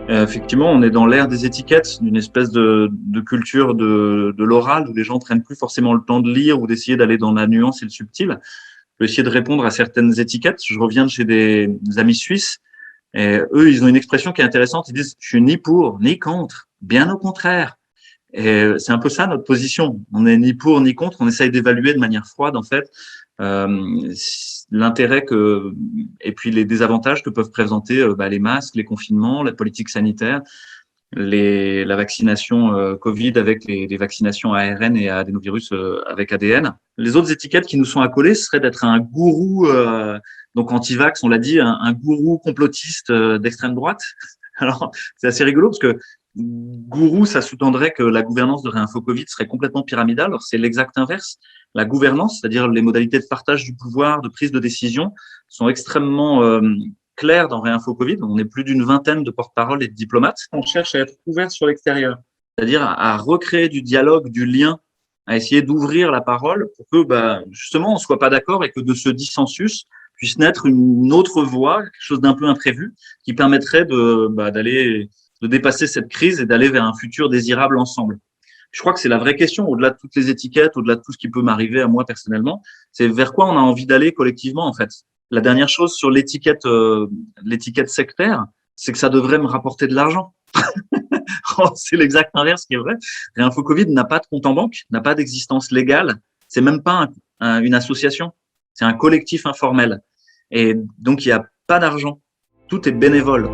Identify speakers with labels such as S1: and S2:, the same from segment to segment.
S1: Effectivement, on est dans l'ère des étiquettes, d'une espèce de culture de l'oral où les gens prennent plus forcément le temps de lire ou d'essayer d'aller dans la nuance et le subtil. Je vais essayer de répondre à certaines étiquettes. Je reviens de chez des amis suisses et eux, ils ont une expression qui est intéressante. Ils disent « je suis ni pour ni contre, bien au contraire ». Et c'est un peu ça notre position. On n'est ni pour ni contre. On essaye d'évaluer de manière froide, en fait, l'intérêt et puis les désavantages que peuvent présenter les masques, les confinements, la politique sanitaire, la vaccination Covid avec les vaccinations ARN et adénovirus avec ADN. Les autres étiquettes qui nous sont accolées seraient d'être un gourou, donc anti-vax, on l'a dit, un gourou complotiste d'extrême droite. Alors, c'est assez rigolo parce que gourou, ça sous-tendrait que la gouvernance de Réinfo Covid serait complètement pyramidale. Alors, c'est l'exact inverse. La gouvernance, c'est-à-dire les modalités de partage du pouvoir, de prise de décision, sont extrêmement claires dans Réinfo Covid. On est plus d'une vingtaine de porte-parole et de diplomates. On cherche à être ouvert sur l'extérieur, c'est-à-dire à recréer du dialogue, du lien, à essayer d'ouvrir la parole pour que justement on soit pas d'accord et que de ce dissensus puisse naître une autre voie, quelque chose d'un peu imprévu, qui permettrait de dépasser cette crise et d'aller vers un futur désirable ensemble. Je crois que c'est la vraie question, au-delà de toutes les étiquettes, au-delà de tout ce qui peut m'arriver à moi personnellement, c'est vers quoi on a envie d'aller collectivement, en fait. La dernière chose sur l'étiquette sectaire, c'est que ça devrait me rapporter de l'argent. C'est l'exact inverse qui est vrai. Réinfo Covid n'a pas de compte en banque, n'a pas d'existence légale. C'est même pas une association. C'est un collectif informel. Et donc, il n'y a pas d'argent. Tout est bénévole.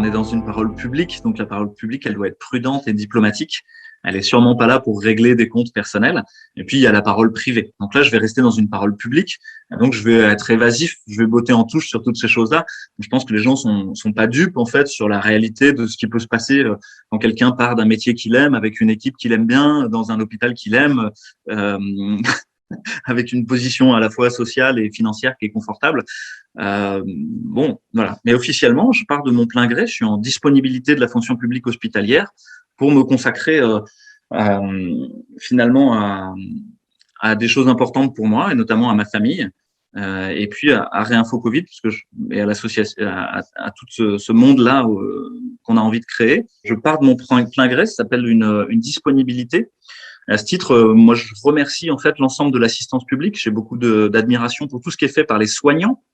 S1: On est dans une parole publique, donc la parole publique, elle doit être prudente et diplomatique. Elle est sûrement pas là pour régler des comptes personnels. Et puis, il y a la parole privée. Donc là, je vais rester dans une parole publique. Donc, je vais être évasif, je vais botter en touche sur toutes ces choses-là. Je pense que les gens sont pas dupes, en fait, sur la réalité de ce qui peut se passer quand quelqu'un part d'un métier qu'il aime, avec une équipe qu'il aime bien, dans un hôpital qu'il aime, avec une position à la fois sociale et financière qui est confortable. Voilà. Mais officiellement, je pars de mon plein gré. Je suis en disponibilité de la fonction publique hospitalière pour me consacrer finalement à des choses importantes pour moi et notamment à ma famille. Et puis à Réinfo Covid, et à l'association, à tout ce monde-là qu'on a envie de créer. Je pars de mon plein gré. Ça s'appelle une disponibilité. À ce titre, moi, je remercie en fait l'ensemble de l'assistance publique. J'ai beaucoup d'admiration pour tout ce qui est fait par les soignants.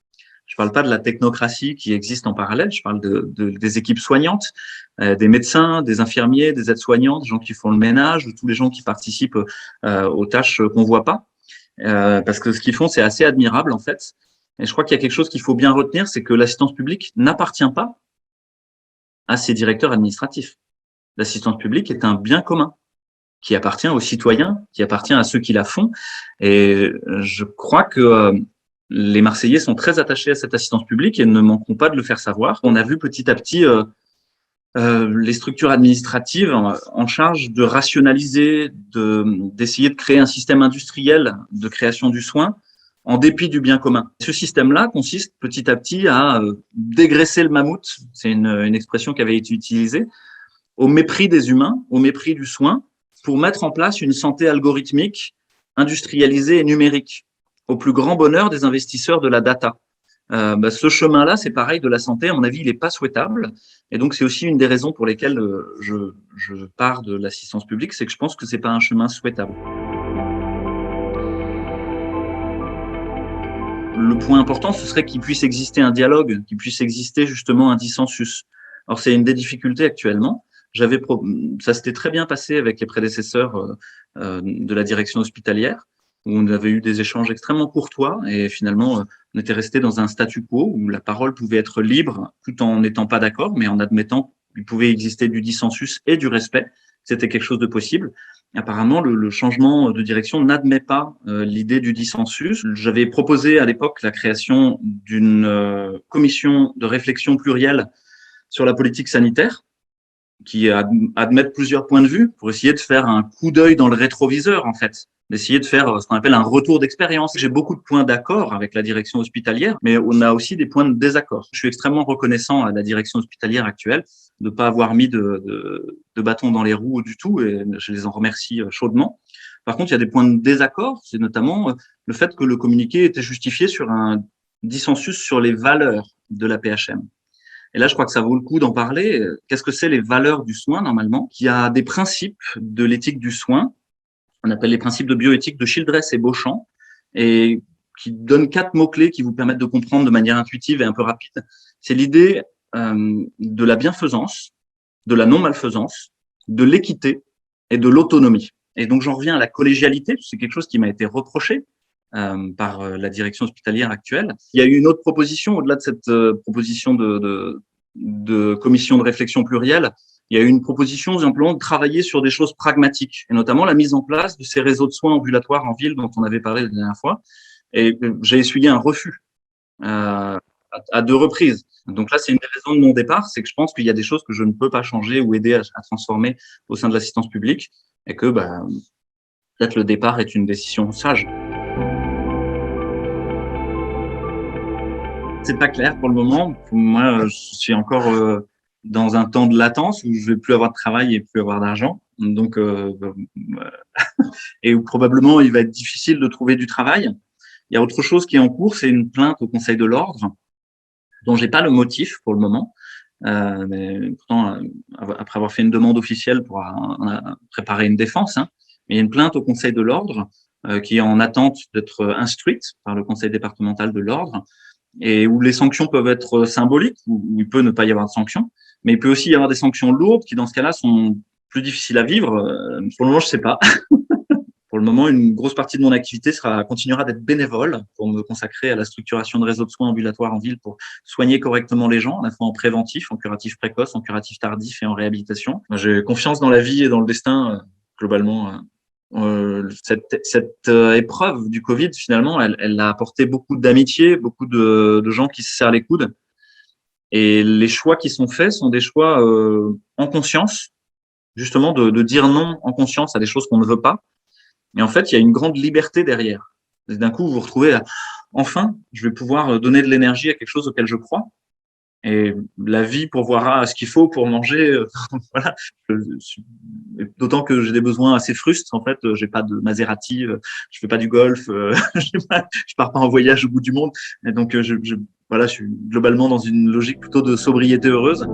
S1: Je parle pas de la technocratie qui existe en parallèle. Je parle des équipes soignantes, des médecins, des infirmiers, des aides-soignantes, des gens qui font le ménage, de tous les gens qui participent aux tâches qu'on voit pas. Parce que ce qu'ils font, c'est assez admirable en fait. Et je crois qu'il y a quelque chose qu'il faut bien retenir, c'est que l'assistance publique n'appartient pas à ses directeurs administratifs. L'assistance publique est un bien commun qui appartient aux citoyens, qui appartient à ceux qui la font. Et je crois que les Marseillais sont très attachés à cette assistance publique et ne manqueront pas de le faire savoir. On a vu petit à petit les structures administratives en charge de rationaliser, d'essayer de créer un système industriel de création du soin en dépit du bien commun. Ce système-là consiste petit à petit à dégraisser le mammouth, c'est une expression qui avait été utilisée, au mépris des humains, au mépris du soin, pour mettre en place une santé algorithmique, industrialisée et numérique, au plus grand bonheur des investisseurs de la data. Ce chemin-là, c'est pareil de la santé, à mon avis, il n'est pas souhaitable. Et donc, c'est aussi une des raisons pour lesquelles je pars de l'assistance publique, c'est que je pense que ce n'est pas un chemin souhaitable. Le point important, ce serait qu'il puisse exister un dialogue, qu'il puisse exister justement un dissensus. Alors, c'est une des difficultés actuellement. Ça s'était très bien passé avec les prédécesseurs de la direction hospitalière, où on avait eu des échanges extrêmement courtois et finalement, on était resté dans un statu quo où la parole pouvait être libre tout en n'étant pas d'accord, mais en admettant qu'il pouvait exister du dissensus et du respect. C'était quelque chose de possible. Apparemment, le changement de direction n'admet pas l'idée du dissensus. J'avais proposé à l'époque la création d'une commission de réflexion plurielle sur la politique sanitaire, qui admettent plusieurs points de vue pour essayer de faire un coup d'œil dans le rétroviseur, en fait, d'essayer de faire ce qu'on appelle un retour d'expérience. J'ai beaucoup de points d'accord avec la direction hospitalière, mais on a aussi des points de désaccord. Je suis extrêmement reconnaissant à la direction hospitalière actuelle de ne pas avoir mis de bâton dans les roues du tout, et je les en remercie chaudement. Par contre, il y a des points de désaccord, c'est notamment le fait que le communiqué était justifié sur dissensus sur les valeurs de la PHM. Et là, je crois que ça vaut le coup d'en parler. Qu'est-ce que c'est les valeurs du soin, normalement? Il y a des principes de l'éthique du soin, on appelle les principes de bioéthique de Childress et Beauchamp, et qui donnent 4 mots-clés qui vous permettent de comprendre de manière intuitive et un peu rapide. C'est l'idée de la bienfaisance, de la non-malfaisance, de l'équité et de l'autonomie. Et donc, j'en reviens à la collégialité, c'est quelque chose qui m'a été reproché par la direction hospitalière actuelle. Il y a eu une autre proposition, au-delà de cette proposition de commission de réflexion plurielle, il y a eu une proposition simplement de travailler sur des choses pragmatiques, et notamment la mise en place de ces réseaux de soins ambulatoires en ville dont on avait parlé la dernière fois. Et j'ai essuyé un refus à 2 reprises. Donc là, c'est une des raisons de mon départ, c'est que je pense qu'il y a des choses que je ne peux pas changer ou aider à transformer au sein de l'assistance publique, et que peut-être le départ est une décision sage. C'est pas clair pour le moment. Moi, je suis encore dans un temps de latence où je vais plus avoir de travail et plus avoir d'argent. Donc, et où probablement il va être difficile de trouver du travail. Il y a autre chose qui est en cours, c'est une plainte au Conseil de l'Ordre, dont j'ai pas le motif pour le moment. Mais pourtant, après avoir fait une demande officielle pour préparer une défense, hein, mais il y a une plainte au Conseil de l'Ordre qui est en attente d'être instruite par le Conseil départemental de l'Ordre, et où les sanctions peuvent être symboliques, où il peut ne pas y avoir de sanctions, mais il peut aussi y avoir des sanctions lourdes qui, dans ce cas-là, sont plus difficiles à vivre. Pour le moment, je sais pas. Pour le moment, une grosse partie de mon activité continuera d'être bénévole pour me consacrer à la structuration de réseaux de soins ambulatoires en ville pour soigner correctement les gens, à la fois en préventif, en curatif précoce, en curatif tardif et en réhabilitation. J'ai confiance dans la vie et dans le destin, globalement. Cette épreuve du Covid, finalement, elle a apporté beaucoup d'amitié, beaucoup de gens qui se serrent les coudes. Et les choix qui sont faits sont des choix en conscience, justement de dire non en conscience à des choses qu'on ne veut pas. Et en fait, il y a une grande liberté derrière. Et d'un coup, vous vous retrouvez à, enfin, je vais pouvoir donner de l'énergie à quelque chose auquel je crois. Et la vie pourvoira ce qu'il faut pour manger. Voilà. D'autant que j'ai des besoins assez frustres. En fait, j'ai pas de Maserati, je fais pas du golf, je pars pas en voyage au bout du monde. Et donc, voilà, je suis globalement dans une logique plutôt de sobriété heureuse.